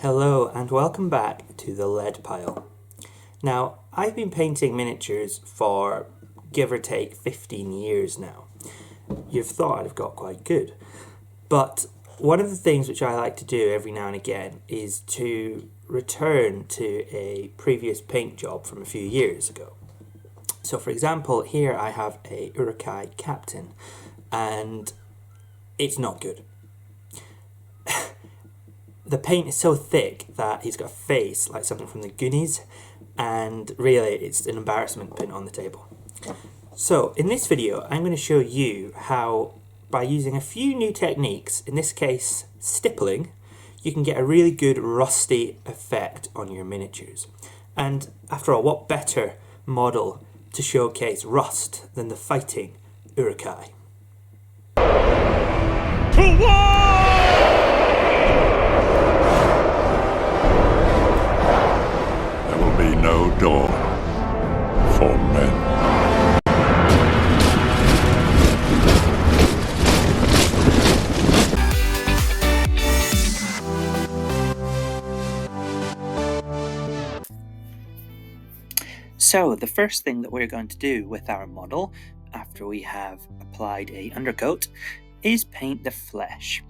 Hello and welcome back to the lead pile. Now, I've been painting miniatures for give or take 15 years now. You've thought I've got quite good. But one of the things which I like to do every now and again is to return to a previous paint job from a few years ago. So for example, here I have a uruk-hai captain and it's not good. The paint is so thick that he's got a face like something from the Goonies, and really it's an embarrassment putting it on the table. So in this video I'm going to show you how, by using a few new techniques, in this case stippling, you can get a really good rusty effect on your miniatures. And after all, what better model to showcase rust than the fighting uruk-hai? No door for men. So the first thing that we're going to do with our model, after we have applied a undercoat, is paint the flesh.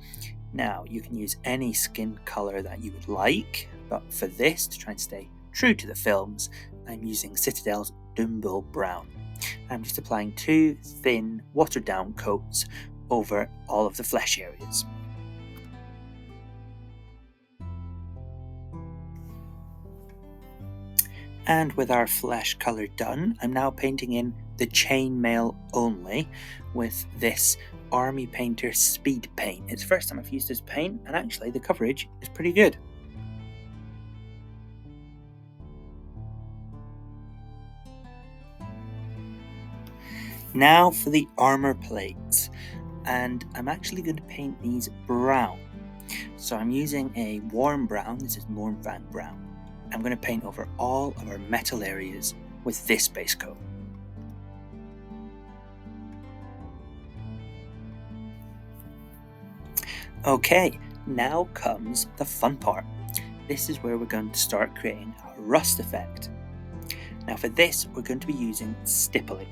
Now you can use any skin colour that you would like, but for this, to try and stay true to the films, I'm using Citadel's Dumble Brown. I'm just applying two thin watered down coats over all of the flesh areas. And with our flesh colour done, I'm now painting in the chainmail only with this Army Painter Speed Paint. It's the first time I've used this paint, and actually the coverage is pretty good. Now for the armour plates, and I'm actually going to paint these brown. So I'm using a warm brown, this is Mournfang brown. I'm going to paint over all of our metal areas with this base coat. Okay, now comes the fun part. This is where we're going to start creating our rust effect. Now for this, we're going to be using stippling.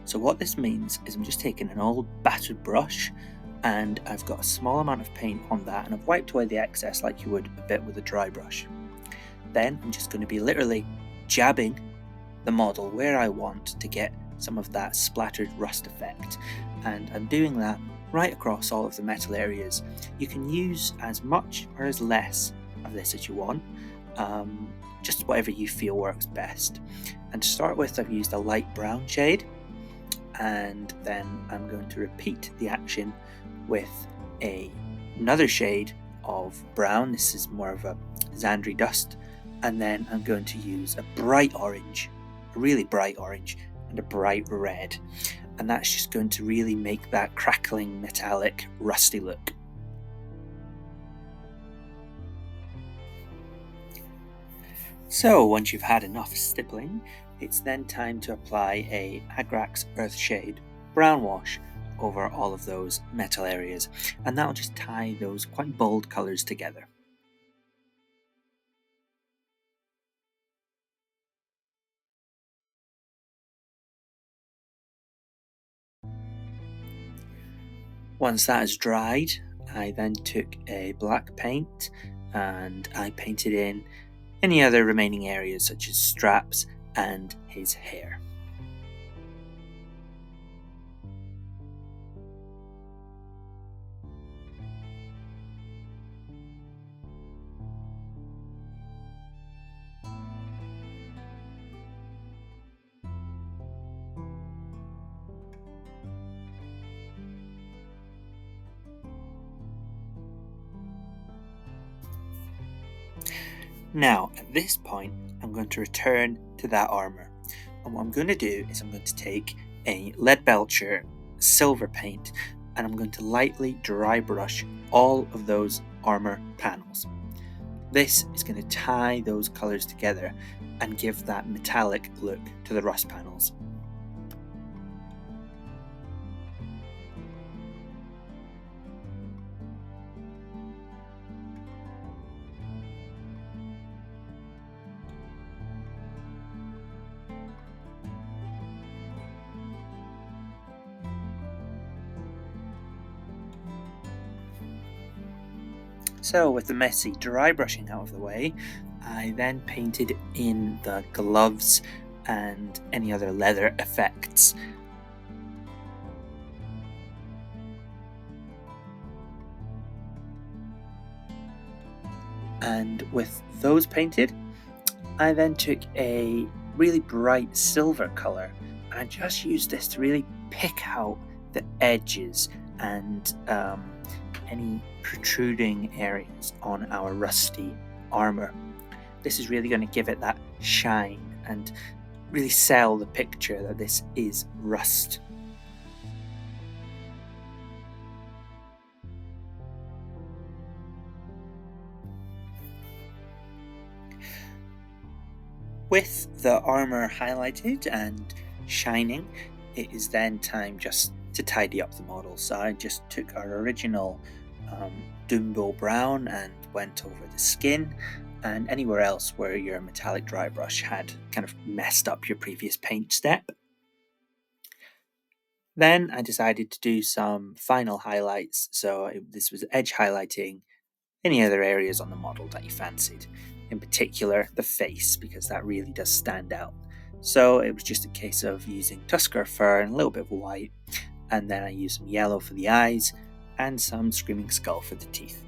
So what this means is I'm just taking an old battered brush and I've got a small amount of paint on that, and I've wiped away the excess like you would a bit with a dry brush. Then I'm just going to be literally jabbing the model where I want to get some of that splattered rust effect, and I'm doing that right across all of the metal areas. You can use as much or as less of this as you want, just whatever you feel works best. And to start with, I've used a light brown shade, and then I'm going to repeat the action with another shade of brown. This is more of a Xandri dust, and then I'm going to use a bright orange, a really bright orange, and a bright red, and that's just going to really make that crackling metallic rusty look. So once you've had enough stippling, it's then time to apply a Agrax Earthshade brown wash over all of those metal areas, and that'll just tie those quite bold colours together. Once that is dried, I then took a black paint and I painted in any other remaining areas such as straps and his hair. Now, at this point, I'm going to return to that armour. And what I'm going to do is I'm going to take a Lead Belcher silver paint and I'm going to lightly dry brush all of those armour panels. This is going to tie those colours together and give that metallic look to the rust panels. So with the messy dry brushing out of the way, I then painted in the gloves and any other leather effects. And with those painted, I then took a really bright silver colour and I just used this to really pick out the edges and any protruding areas on our rusty armour. This is really going to give it that shine and really sell the picture that this is rust. With the armour highlighted and shining, it is then time just to tidy up the model. So I just took our original Dumbo brown and went over the skin and anywhere else where your metallic dry brush had kind of messed up your previous paint step. Then I decided to do some final highlights. So this was edge highlighting any other areas on the model that you fancied, in particular the face, because that really does stand out. So it was just a case of using tusker fur and a little bit of white, and then I used some yellow for the eyes and some screaming skull for the teeth.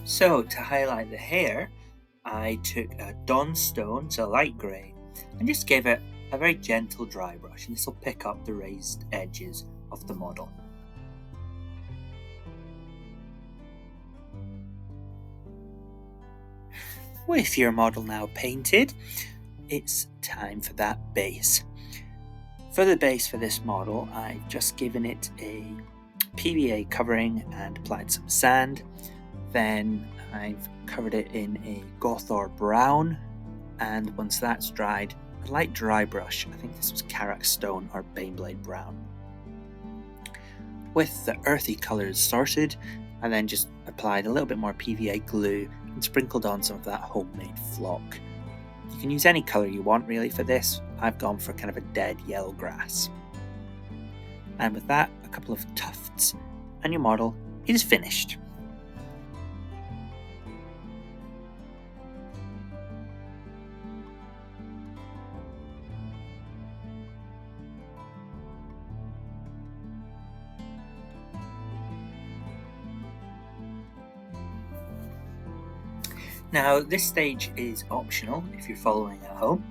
So to highlight the hair, I took a Dawn Stone, so light grey, and just gave it a very gentle dry brush, and this will pick up the raised edges of the model. With your model now painted, it's time for that base. For the base for this model, I've just given it a PVA covering and applied some sand. Then I've covered it in a Gothor brown, and once that's dried, a light dry brush, I think this was Karak Stone or Baneblade brown. With the earthy colours sorted, I then just applied a little bit more PVA glue and sprinkled on some of that homemade flock. You can use any colour you want really for this. I've gone for kind of a dead yellow grass. And with that, a couple of tufts, and your model is finished. Now, this stage is optional if you're following at home,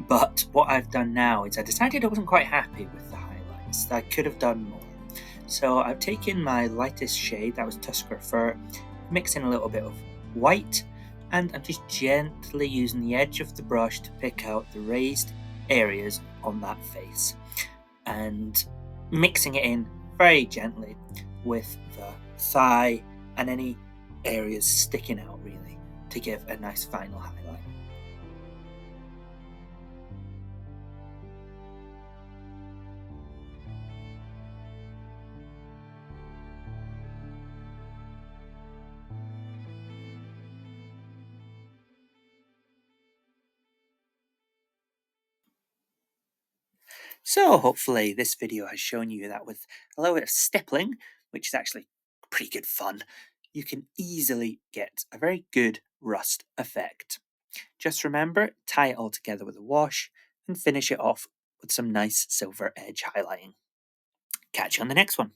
but what I've done now is I decided I wasn't quite happy with the highlights, that I could have done more. So I've taken my lightest shade, that was Tusker Fur, mixed in a little bit of white, and I'm just gently using the edge of the brush to pick out the raised areas on that face, and mixing it in very gently with the thigh and any areas sticking out really to give a nice final highlight. So hopefully this video has shown you that with a little bit of stippling, which is actually pretty good fun, you can easily get a very good rust effect. Just remember, tie it all together with a wash and finish it off with some nice silver edge highlighting. Catch you on the next one.